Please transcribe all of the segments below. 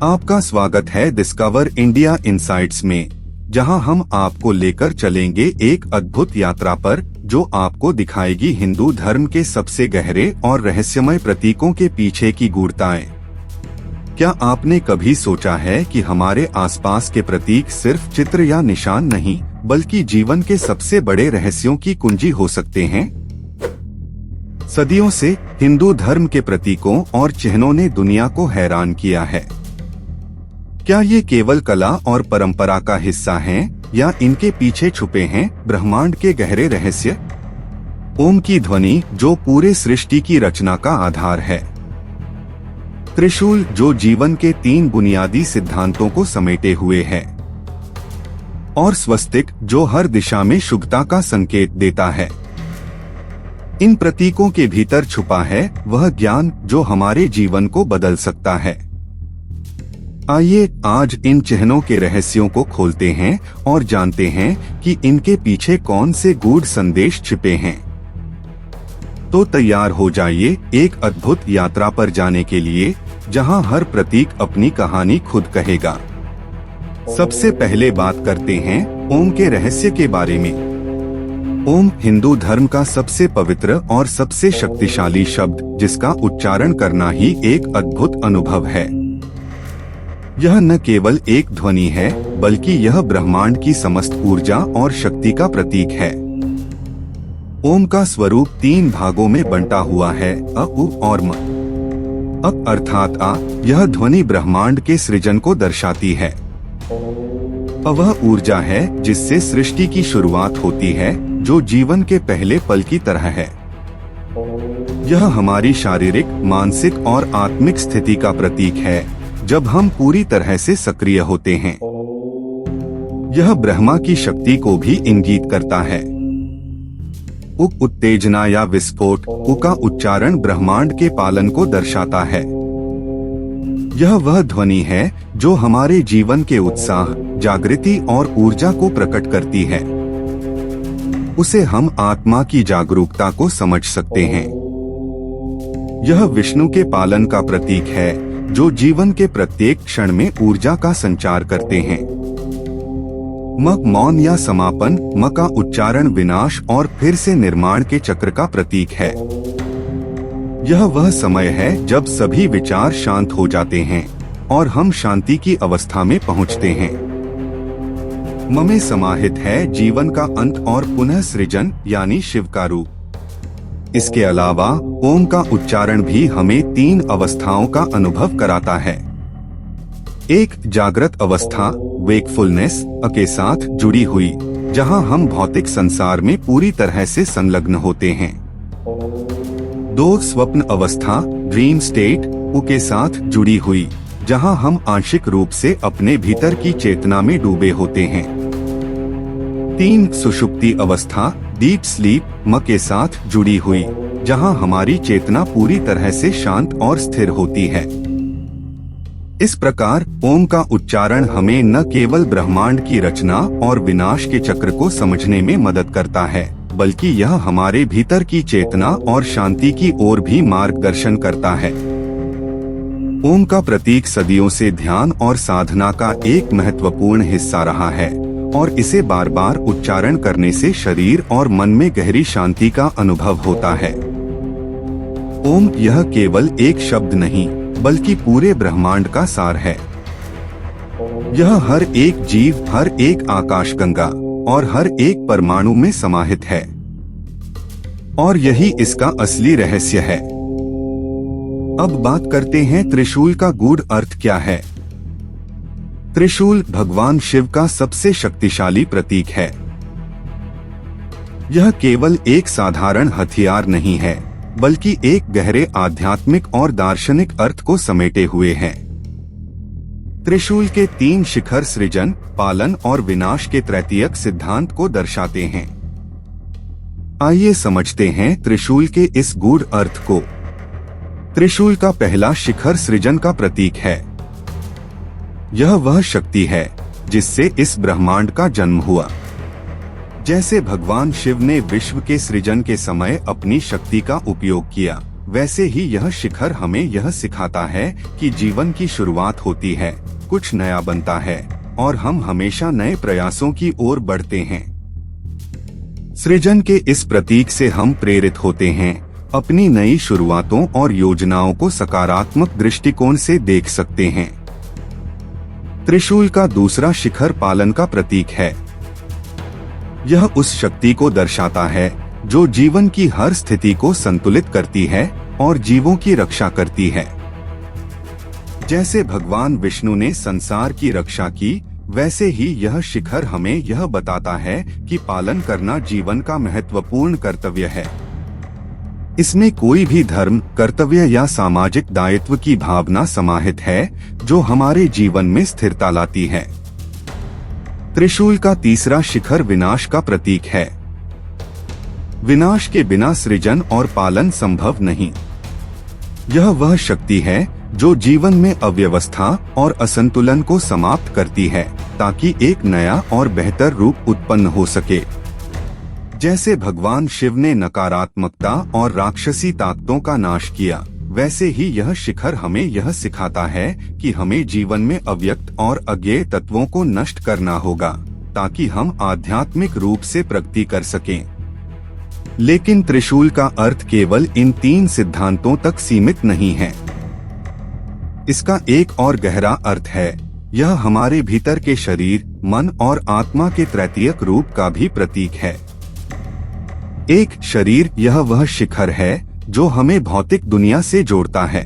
आपका स्वागत है डिस्कवर इंडिया इनसाइट्स में, जहां हम आपको लेकर चलेंगे एक अद्भुत यात्रा पर, जो आपको दिखाएगी हिंदू धर्म के सबसे गहरे और रहस्यमय प्रतीकों के पीछे की गूढ़ताएं। क्या आपने कभी सोचा है कि हमारे आसपास के प्रतीक सिर्फ चित्र या निशान नहीं, बल्कि जीवन के सबसे बड़े रहस्यों की कुंजी हो सकते हैं? सदियों से हिंदू धर्म के प्रतीकों और चिन्हों ने दुनिया को हैरान किया है। क्या ये केवल कला और परंपरा का हिस्सा हैं, या इनके पीछे छुपे हैं ब्रह्मांड के गहरे रहस्य? ओम की ध्वनि, जो पूरे सृष्टि की रचना का आधार है। त्रिशूल, जो जीवन के 3 बुनियादी सिद्धांतों को समेटे हुए है। और स्वस्तिक, जो हर दिशा में शुभता का संकेत देता है। इन प्रतीकों के भीतर छुपा है वह ज्ञान जो हमारे जीवन को बदल सकता है। आइए आज इन चिन्हों के रहस्यों को खोलते हैं और जानते हैं कि इनके पीछे कौन से गूढ़ संदेश छिपे हैं। तो तैयार हो जाइए एक अद्भुत यात्रा पर जाने के लिए, जहां हर प्रतीक अपनी कहानी खुद कहेगा। सबसे पहले बात करते हैं ओम के रहस्य के बारे में। ओम हिंदू धर्म का सबसे पवित्र और सबसे शक्तिशाली शब्द, जिसका उच्चारण करना ही एक अद्भुत अनुभव है। यह न केवल एक ध्वनि है, बल्कि यह ब्रह्मांड की समस्त ऊर्जा और शक्ति का प्रतीक है। ओम का स्वरूप 3 भागों में बंटा हुआ है, अ, उ और म। अ अर्थात आ, यह ध्वनि ब्रह्मांड के सृजन को दर्शाती है। अ वह ऊर्जा है जिससे सृष्टि की शुरुआत होती है, जो जीवन के पहले पल की तरह है। यह हमारी शारीरिक, मानसिक और आत्मिक स्थिति का प्रतीक है, जब हम पूरी तरह से सक्रिय होते हैं। यह ब्रह्मा की शक्ति को भी इंगित करता है। उत्तेजना या विस्फोट, उ का उच्चारण ब्रह्मांड के पालन को दर्शाता है। यह वह ध्वनि है जो हमारे जीवन के उत्साह, जागृति और ऊर्जा को प्रकट करती है। उसे हम आत्मा की जागरूकता को समझ सकते हैं। यह विष्णु के पालन का प्रतीक है, जो जीवन के प्रत्येक क्षण में ऊर्जा का संचार करते हैं। म मौन या समापन, म का उच्चारण विनाश और फिर से निर्माण के चक्र का प्रतीक है। यह वह समय है जब सभी विचार शांत हो जाते हैं और हम शांति की अवस्था में पहुंचते हैं। म में समाहित है जीवन का अंत और पुनः सृजन, यानी शिव का रूप। इसके अलावा ओम का उच्चारण भी हमें 3 अवस्थाओं का अनुभव कराता है। एक जागृत अवस्था, वेकफुलनेस, के साथ जुड़ी हुई, जहां हम भौतिक संसार में पूरी तरह से संलग्न होते हैं। 2 स्वप्न अवस्था, ड्रीम स्टेट, के साथ जुड़ी हुई, जहां हम आंशिक रूप से अपने भीतर की चेतना में डूबे होते हैं। 3 सुषुप्ति अवस्था, डीप स्लीप, म के साथ जुड़ी हुई, जहां हमारी चेतना पूरी तरह से शांत और स्थिर होती है। इस प्रकार ओम का उच्चारण हमें न केवल ब्रह्मांड की रचना और विनाश के चक्र को समझने में मदद करता है, बल्कि यह हमारे भीतर की चेतना और शांति की ओर भी मार्गदर्शन करता है। ओम का प्रतीक सदियों से ध्यान और साधना का एक महत्वपूर्ण हिस्सा रहा है, और इसे बार बार उच्चारण करने से शरीर और मन में गहरी शांति का अनुभव होता है। ओम यह केवल एक शब्द नहीं, बल्कि पूरे ब्रह्मांड का सार है। यह हर एक जीव, हर एक आकाशगंगा और हर एक परमाणु में समाहित है। और यही इसका असली रहस्य है। अब बात करते हैं त्रिशूल का गूढ़ अर्थ क्या है। त्रिशूल भगवान शिव का सबसे शक्तिशाली प्रतीक है। यह केवल एक साधारण हथियार नहीं है, बल्कि एक गहरे आध्यात्मिक और दार्शनिक अर्थ को समेटे हुए है। त्रिशूल के 3 शिखर सृजन, पालन और विनाश के तृतीयक सिद्धांत को दर्शाते हैं। आइए समझते हैं त्रिशूल के इस गूढ़ अर्थ को। त्रिशूल का पहला शिखर सृजन का प्रतीक है। यह वह शक्ति है जिससे इस ब्रह्मांड का जन्म हुआ। जैसे भगवान शिव ने विश्व के सृजन के समय अपनी शक्ति का उपयोग किया, वैसे ही यह शिखर हमें यह सिखाता है कि जीवन की शुरुआत होती है, कुछ नया बनता है और हम हमेशा नए प्रयासों की ओर बढ़ते हैं। सृजन के इस प्रतीक से हम प्रेरित होते हैं, अपनी नई शुरुआतों और योजनाओं को सकारात्मक दृष्टिकोण से देख सकते हैं। त्रिशूल का दूसरा शिखर पालन का प्रतीक है। यह उस शक्ति को दर्शाता है जो जीवन की हर स्थिति को संतुलित करती है और जीवों की रक्षा करती है। जैसे भगवान विष्णु ने संसार की रक्षा की, वैसे ही यह शिखर हमें यह बताता है कि पालन करना जीवन का महत्वपूर्ण कर्तव्य है। इसमें कोई भी धर्म, कर्तव्य या सामाजिक दायित्व की भावना समाहित है जो हमारे जीवन में स्थिरता लाती है। त्रिशूल का तीसरा शिखर विनाश का प्रतीक है। विनाश के बिना सृजन और पालन संभव नहीं। यह वह शक्ति है जो जीवन में अव्यवस्था और असंतुलन को समाप्त करती है ताकि एक नया और बेहतर रूप उत्पन्न हो सके। जैसे भगवान शिव ने नकारात्मकता और राक्षसी ताकतों का नाश किया, वैसे ही यह शिखर हमें यह सिखाता है कि हमें जीवन में अव्यक्त और अज्ञेय तत्वों को नष्ट करना होगा ताकि हम आध्यात्मिक रूप से प्रगति कर सकें। लेकिन त्रिशूल का अर्थ केवल इन 3 सिद्धांतों तक सीमित नहीं है। इसका एक और गहरा अर्थ है। यह हमारे भीतर के शरीर, मन और आत्मा के तृतीयक रूप का भी प्रतीक है। एक शरीर, यह वह शिखर है जो हमें भौतिक दुनिया से जोड़ता है।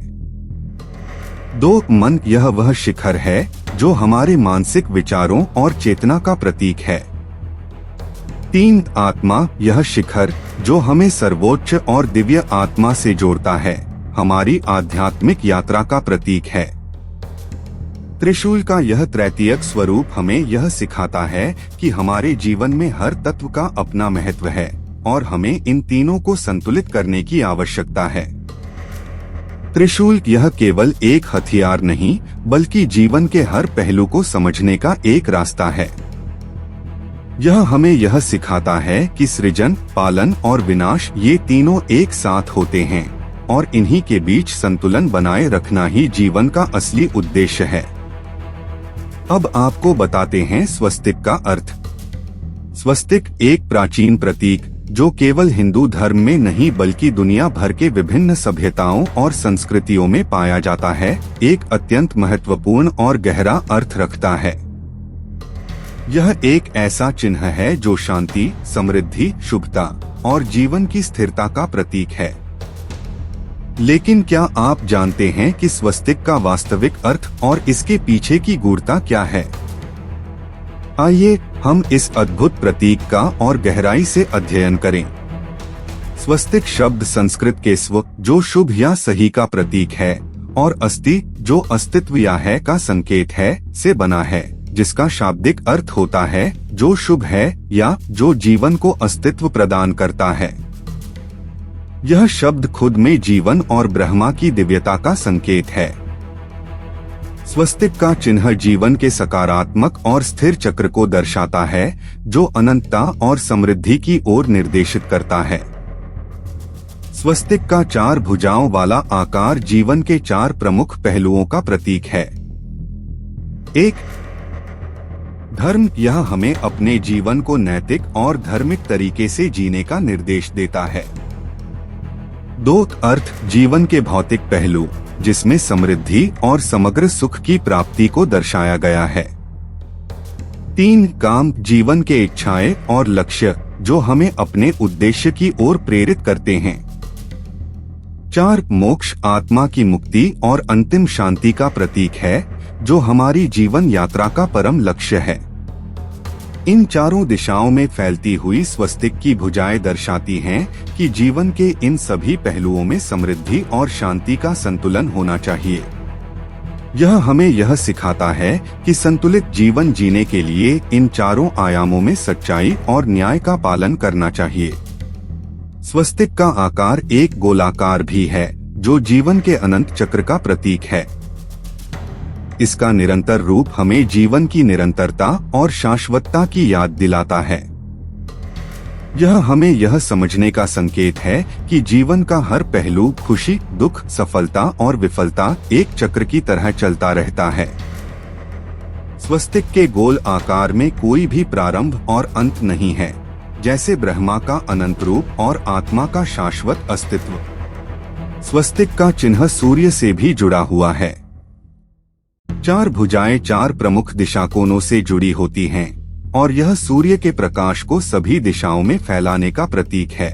2 मन, यह वह शिखर है जो हमारे मानसिक विचारों और चेतना का प्रतीक है। 3 आत्मा, यह शिखर जो हमें सर्वोच्च और दिव्य आत्मा से जोड़ता है, हमारी आध्यात्मिक यात्रा का प्रतीक है। त्रिशूल का यह तृतीयक स्वरूप हमें यह सिखाता है कि हमारे जीवन में हर तत्व का अपना महत्व है और हमें इन तीनों को संतुलित करने की आवश्यकता है। त्रिशूल यह केवल एक हथियार नहीं, बल्कि जीवन के हर पहलू को समझने का एक रास्ता है। यह हमें यह सिखाता है कि सृजन, पालन और विनाश, ये तीनों एक साथ होते हैं और इन्हीं के बीच संतुलन बनाए रखना ही जीवन का असली उद्देश्य है। अब आपको बताते हैं स्वस्तिक का अर्थ। स्वस्तिक एक प्राचीन प्रतीक जो केवल हिंदू धर्म में नहीं बल्कि दुनिया भर के विभिन्न सभ्यताओं और संस्कृतियों में पाया जाता है, एक अत्यंत महत्वपूर्ण और गहरा अर्थ रखता है। यह एक ऐसा चिन्ह है जो शांति, समृद्धि, शुभता और जीवन की स्थिरता का प्रतीक है। लेकिन क्या आप जानते हैं कि स्वस्तिक का वास्तविक अर्थ और इसके पीछे की गूढ़ता क्या है? आइए हम इस अद्भुत प्रतीक का और गहराई से अध्ययन करें। स्वस्तिक शब्द संस्कृत के स्व, जो शुभ या सही का प्रतीक है, और अस्ति, जो अस्तित्व या है का संकेत है, से बना है, जिसका शाब्दिक अर्थ होता है जो शुभ है या जो जीवन को अस्तित्व प्रदान करता है। यह शब्द खुद में जीवन और ब्रह्मा की दिव्यता का संकेत है। स्वस्तिक का चिन्ह जीवन के सकारात्मक और स्थिर चक्र को दर्शाता है जो अनंतता और समृद्धि की ओर निर्देशित करता है। स्वस्तिक का 4 भुजाओं वाला आकार जीवन के 4 प्रमुख पहलुओं का प्रतीक है। 1. धर्म, यह हमें अपने जीवन को नैतिक और धार्मिक तरीके से जीने का निर्देश देता है। 2. अर्थ, जीवन के भौतिक पहलू जिसमें समृद्धि और समग्र सुख की प्राप्ति को दर्शाया गया है। 3. काम, जीवन के इच्छाएं और लक्ष्य जो हमें अपने उद्देश्य की ओर प्रेरित करते हैं। 4. मोक्ष, आत्मा की मुक्ति और अंतिम शांति का प्रतीक है जो हमारी जीवन यात्रा का परम लक्ष्य है। इन चारों दिशाओं में फैलती हुई स्वस्तिक की भुजाएं दर्शाती हैं कि जीवन के इन सभी पहलुओं में समृद्धि और शांति का संतुलन होना चाहिए। यह हमें यह सिखाता है कि संतुलित जीवन जीने के लिए इन चारों आयामों में सच्चाई और न्याय का पालन करना चाहिए। स्वस्तिक का आकार एक गोलाकार भी है जो जीवन के अनंत चक्र का प्रतीक है। इसका निरंतर रूप हमें जीवन की निरंतरता और शाश्वतता की याद दिलाता है। यह हमें यह समझने का संकेत है कि जीवन का हर पहलू खुशी, दुख, सफलता और विफलता एक चक्र की तरह चलता रहता है। स्वस्तिक के गोल आकार में कोई भी प्रारंभ और अंत नहीं है, जैसे ब्रह्मा का अनंत रूप और आत्मा का शाश्वत अस्तित्व। स्वस्तिक का चिन्ह सूर्य से भी जुड़ा हुआ है। 4 भुजाएं 4 प्रमुख दिशाकोणों से जुड़ी होती हैं और यह सूर्य के प्रकाश को सभी दिशाओं में फैलाने का प्रतीक है।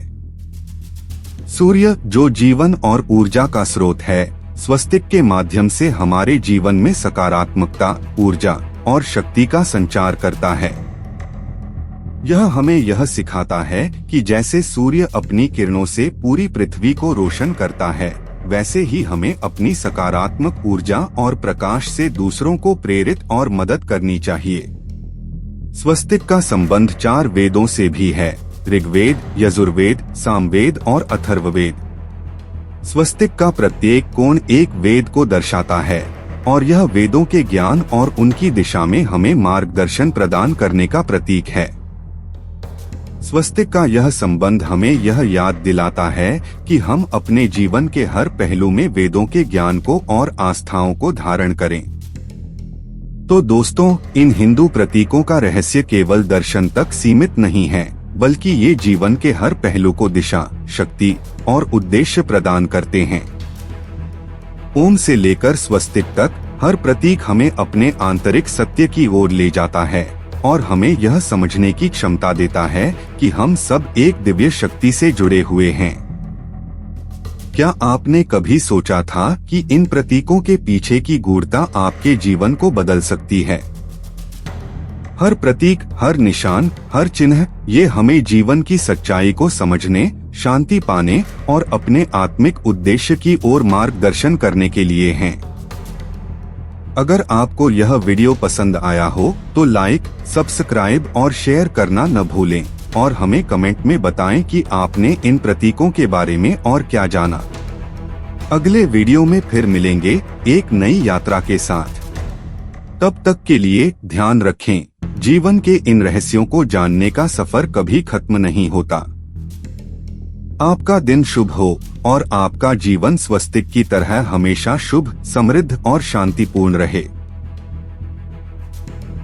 सूर्य, जो जीवन और ऊर्जा का स्रोत है, स्वस्तिक के माध्यम से हमारे जीवन में सकारात्मकता, ऊर्जा और शक्ति का संचार करता है। यह हमें यह सिखाता है कि जैसे सूर्य अपनी किरणों से पूरी पृथ्वी को रोशन करता है, वैसे ही हमें अपनी सकारात्मक ऊर्जा और प्रकाश से दूसरों को प्रेरित और मदद करनी चाहिए। स्वस्तिक का संबंध 4 वेदों से भी है, ऋग्वेद, यजुर्वेद, सामवेद और अथर्ववेद। स्वस्तिक का प्रत्येक कोण एक वेद को दर्शाता है और यह वेदों के ज्ञान और उनकी दिशा में हमें मार्गदर्शन प्रदान करने का प्रतीक है। स्वस्तिक का यह संबंध हमें यह याद दिलाता है कि हम अपने जीवन के हर पहलू में वेदों के ज्ञान को और आस्थाओं को धारण करें। तो दोस्तों, इन हिंदू प्रतीकों का रहस्य केवल दर्शन तक सीमित नहीं है, बल्कि ये जीवन के हर पहलू को दिशा, शक्ति और उद्देश्य प्रदान करते हैं। ओम से लेकर स्वस्तिक तक हर प्रतीक हमें अपने आंतरिक सत्य की ओर ले जाता है और हमें यह समझने की क्षमता देता है कि हम सब एक दिव्य शक्ति से जुड़े हुए हैं। क्या आपने कभी सोचा था कि इन प्रतीकों के पीछे की गूढ़ता आपके जीवन को बदल सकती है? हर प्रतीक, हर निशान, हर चिन्ह, ये हमें जीवन की सच्चाई को समझने, शांति पाने और अपने आत्मिक उद्देश्य की ओर मार्गदर्शन करने के लिए हैं। अगर आपको यह वीडियो पसंद आया हो तो लाइक, सब्सक्राइब और शेयर करना न भूलें और हमें कमेंट में बताएं कि आपने इन प्रतीकों के बारे में और क्या जाना। अगले वीडियो में फिर मिलेंगे एक नई यात्रा के साथ। तब तक के लिए ध्यान रखें, जीवन के इन रहस्यों को जानने का सफर कभी खत्म नहीं होता। आपका दिन शुभ हो और आपका जीवन स्वस्तिक की तरह हमेशा शुभ, समृद्ध और शांतिपूर्ण रहे।